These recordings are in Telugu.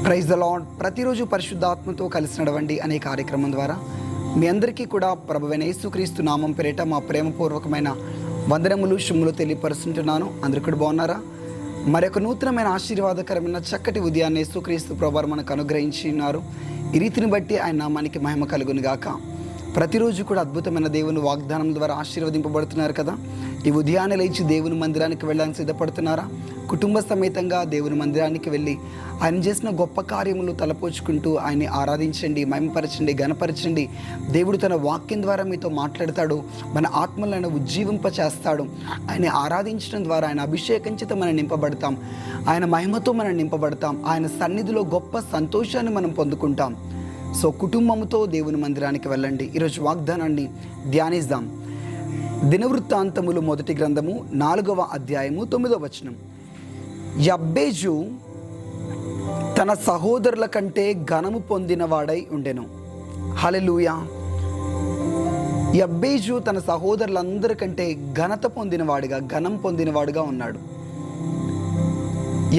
Praise the lord. ప్రతిరోజు పరిశుద్ధాత్మతో కలిసి నడవండి అనే కార్యక్రమం ద్వారా మీ అందరికీ కూడా ప్రభువైన యేసుక్రీస్తు నామం పేరిట మా ప్రేమపూర్వకమైన వందనములు శుభములు తెలియపరుస్తుంటున్నాను. అందరూ కూడా బాగున్నారా? మరొక నూతనమైన ఆశీర్వాదకరమైన చక్కటి ఉదయాన్ని యేసుక్రీస్తు ప్రభువారు మనకు అనుగ్రహించి ఉన్నారు. ఈ రీతిని బట్టి ఆయన నామానికి మహిమ కలుగును గాక. ప్రతిరోజు కూడా అద్భుతమైన దేవుని వాగ్దానం ద్వారా ఆశీర్వదింపబడుతున్నారు కదా. ఈ ఉదయాన్నే లేచి దేవుని మందిరానికి వెళ్ళడానికి సిద్ధపడుతున్నారా? కుటుంబ సమేతంగా దేవుని మందిరానికి వెళ్ళి ఆయన చేసిన గొప్ప కార్యములు తలపోచుకుంటూ ఆయన్ని ఆరాధించండి, మహిమపరచండి, ఘనపరచండి. దేవుడు తన వాక్యం ద్వారా మీతో మాట్లాడతాడు, మన ఆత్మలను ఉజ్జీవింప చేస్తాడు. ఆయన ఆరాధించడం ద్వారా ఆయన అభిషేకం చేత మనం నింపబడతాం, ఆయన మహిమతో మనం నింపబడతాం, ఆయన సన్నిధిలో గొప్ప సంతోషాన్ని మనం పొందుకుంటాం. సో కుటుంబంతో దేవుని మందిరానికి వెళ్ళండి. ఈరోజు వాగ్దానాన్ని ధ్యానిద్దాం. దినవృత్తాంతములు 1 గ్రంథము 4వ అధ్యాయము 9వ వచనం. యబ్బేజు తన సహోదరుల కంటే ఘనము పొందినవాడై ఉండెను. హల్లెలూయా. యబ్బేజు తన సహోదరులందరికంటే ఘనత పొందినవాడుగా, ఘనం పొందినవాడుగా ఉన్నాడు.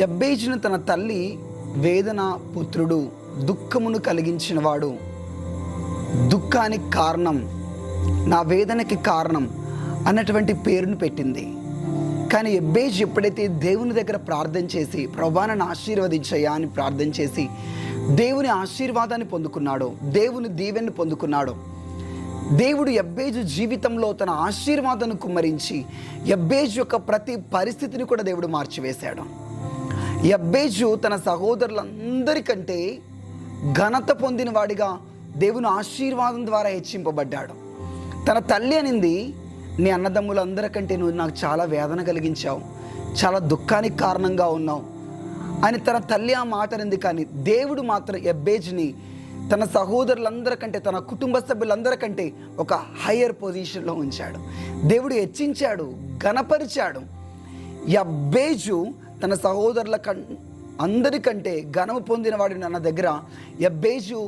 యబ్బేజును తన తల్లి వేదన పుత్రుడు, దుఃఖమును కలిగించినవాడు, దుఃఖానికి కారణం, నా వేదనకి కారణం అన్నటువంటి పేరును పెట్టింది. కానీ యబ్బేజు ఎప్పుడైతే దేవుని దగ్గర ప్రార్థన చేసి ప్రభువా నన్ను ఆశీర్వదించయ్యా అని ప్రార్థన చేసి దేవుని ఆశీర్వాదాన్ని పొందుకున్నాడో, దేవుని దీవెన్ని పొందుకున్నాడో, దేవుడు యబ్బేజు జీవితంలో తన ఆశీర్వాదాన్ని కుమ్మరించి యబ్బేజు యొక్క ప్రతి పరిస్థితిని కూడా దేవుడు మార్చివేశాడు. యబ్బేజు తన సహోదరులందరికంటే ఘనత పొందిన వాడిగా దేవుని ఆశీర్వాదం ద్వారా హెచ్చింపబడ్డాడు. తన తల్లి అనింది, నీ అన్నదమ్ములందరికంటే నువ్వు నాకు చాలా వేదన కలిగించావు, చాలా దుఃఖానికి కారణంగా ఉన్నావు అని తన తల్లి ఆ మాట అనింది. కానీ దేవుడు మాత్రం యబ్బేజుని తన సహోదరులందరికంటే, తన కుటుంబ సభ్యులందరికంటే ఒక హయ్యర్ పొజిషన్లో ఉంచాడు. దేవుడు హెచ్చించాడు, ఘనపరిచాడు. యబ్బేజు తన సహోదరుల అందరికంటే ఘనము పొందినవాడిని అన్న దగ్గర యబ్బేజు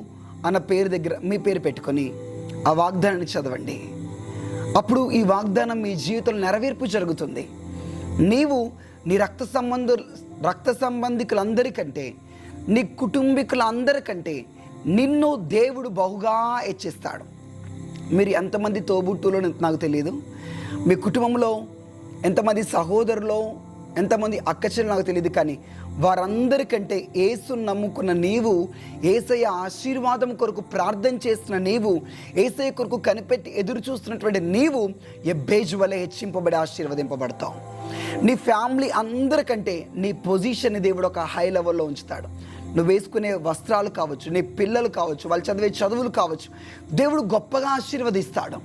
అన్న పేరు దగ్గర మీ పేరు పెట్టుకొని ఆ వాగ్దానాన్ని చదవండి. అప్పుడు ఈ వాగ్దానం మీ జీవితంలో నెరవేర్పు జరుగుతుంది. నీవు నీ రక్త సంబంధికులందరికంటే, నీ కుటుంబీకులందరికంటే నిన్ను దేవుడు బహుగా హెచ్చిస్తాడు. మీరు ఎంతమంది తోబుట్టులో నాకు తెలియదు, మీ కుటుంబంలో ఎంతమంది సహోదరులో ఎంతమంది అక్కచెల్లు నాకు తెలియదు, కానీ వారందరికంటే యేసును నమ్ముకున్న నీవు, యేసయ్య ఆశీర్వాదం కొరకు ప్రార్థన చేస్తున్న నీవు, యేసయ్య కొరకు కనిపెట్టి ఎదురు చూస్తున్నటువంటి నీవు యబ్బేజు వలె హెచ్చింపబడి ఆశీర్వదింపబడతావు. నీ ఫ్యామిలీ అందరికంటే నీ పొజిషన్ని దేవుడు ఒక హై లెవెల్లో ఉంచుతాడు. నువ్వు వేసుకునే వస్త్రాలు కావచ్చు, నీ పిల్లలు కావచ్చు, వాళ్ళు చదివే చదువులు కావచ్చు, దేవుడు గొప్పగా ఆశీర్వదిస్తాడు.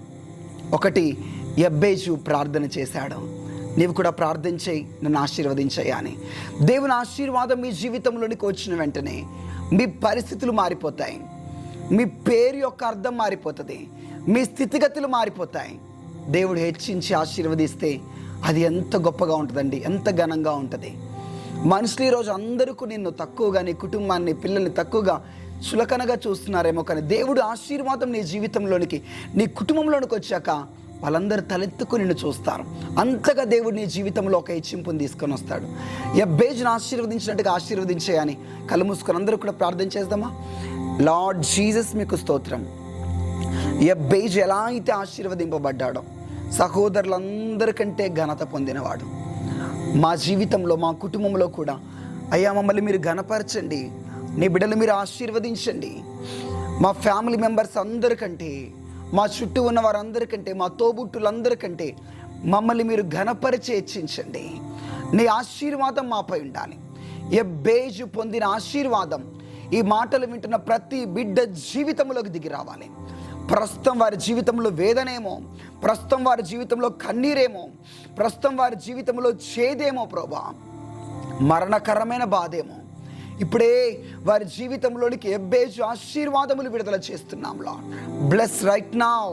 ఒకటి, యబ్బేజు ప్రార్థన చేశాడు. నీవు కూడా ప్రార్థన చేయి, నన్ను ఆశీర్వదించయ్యా అని. దేవుని ఆశీర్వాదం మీ జీవితంలోనికి వచ్చిన వెంటనే మీ పరిస్థితులు మారిపోతాయి, మీ పేరు యొక్క అర్థం మారిపోతుంది, మీ స్థితిగతులు మారిపోతాయి. దేవుడు హెచ్చించి ఆశీర్వదిస్తే అది ఎంత గొప్పగా ఉంటుందండి, ఎంత ఘనంగా ఉంటుంది. మనుషులు ఈరోజు అందరికీ నిన్ను తక్కువగా, నీ కుటుంబాన్ని, పిల్లల్ని తక్కువగా, చులకనగా చూస్తున్నారేమో, కానీ దేవుడు ఆశీర్వాదం నీ జీవితంలోనికి, నీ కుటుంబంలోనికి వచ్చాక వాళ్ళందరూ తలెత్తుకుని నిన్ను చూస్తారు. అంతగా దేవుడు నీ జీవితంలో ఒక హెచ్చింపుని తీసుకొని వస్తాడు. యబ్బేజును ఆశీర్వదించినట్టుగా ఆశీర్వదించేయని కళ్ళు మూసుకొని అందరూ కూడా ప్రార్థన చేద్దామా? లార్డ్ జీసస్, మీకు స్తోత్రం. యబ్బేజు ఎలా అయితే ఆశీర్వదింపబడ్డాడో, సహోదరులందరికంటే ఘనత పొందినవాడు. మా జీవితంలో, మా కుటుంబంలో కూడా అయ్యా మమ్మల్ని మీరు ఘనపరచండి, నీ బిడ్డలు మీరు ఆశీర్వదించండి. మా ఫ్యామిలీ మెంబర్స్ అందరికంటే, మా చుట్టూ ఉన్న వారందరికంటే, మా తోబుట్టులందరికంటే మమ్మల్ని మీరు ఘనపరిచి హెచ్చించండి. నీ ఆశీర్వాదం మాపై ఉండాలి. యబ్బేజు పొందిన ఆశీర్వాదం ఈ మాటలు వింటున్న ప్రతి బిడ్డ జీవితంలోకి దిగి రావాలి. ప్రస్తుతం వారి జీవితంలో వేదనేమో, ప్రస్తుతం వారి జీవితంలో కన్నీరేమో, ప్రస్తుతం వారి జీవితంలో చేదేమో ప్రభా, మరణకరమైన బాధేమో, ఇప్పుడే వారి జీవితంలోనికి యబ్బేజు ఆశీర్వాదములు విడుదల చేస్తున్నాం. Lord bless right now,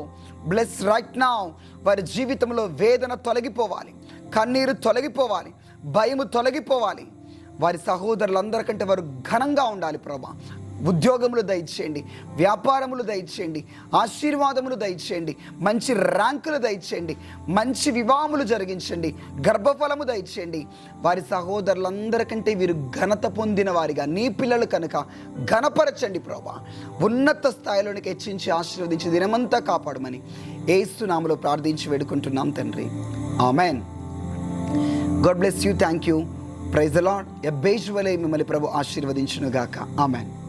bless right now. వారి జీవితంలో వేదన తొలగిపోవాలి, కన్నీరు తొలగిపోవాలి, భయము తొలగిపోవాలి. వారి సహోదరులందరికంటే వారు ఘనంగా ఉండాలి ప్రభా. ఉద్యోగములు దయచేయండి, వ్యాపారములు దయచేయండి, ఆశీర్వాదములు దయచేయండి, మంచి ర్యాంకులు దయచేయండి, మంచి వివాహములు జరిగించండి, గర్భఫలము దయచేయండి. వారి సహోదరులందరికంటే వీరు ఘనత పొందిన వారిగా నీ పిల్లలు కనుక ఘనపరచండి ప్రభా. ఉన్నత స్థాయిలోనికి హెచ్చించి ఆశీర్వదించి దినమంతా కాపాడమని యేసు నామములో ప్రార్థించి వేడుకుంటున్నాం తండ్రి. Amen. God bless you. Thank you. Praise the Lord. ఎబ్బేజు వలె మిమ్మల్ని ప్రభు ఆశీర్వదించును గాక. ఆమెన్.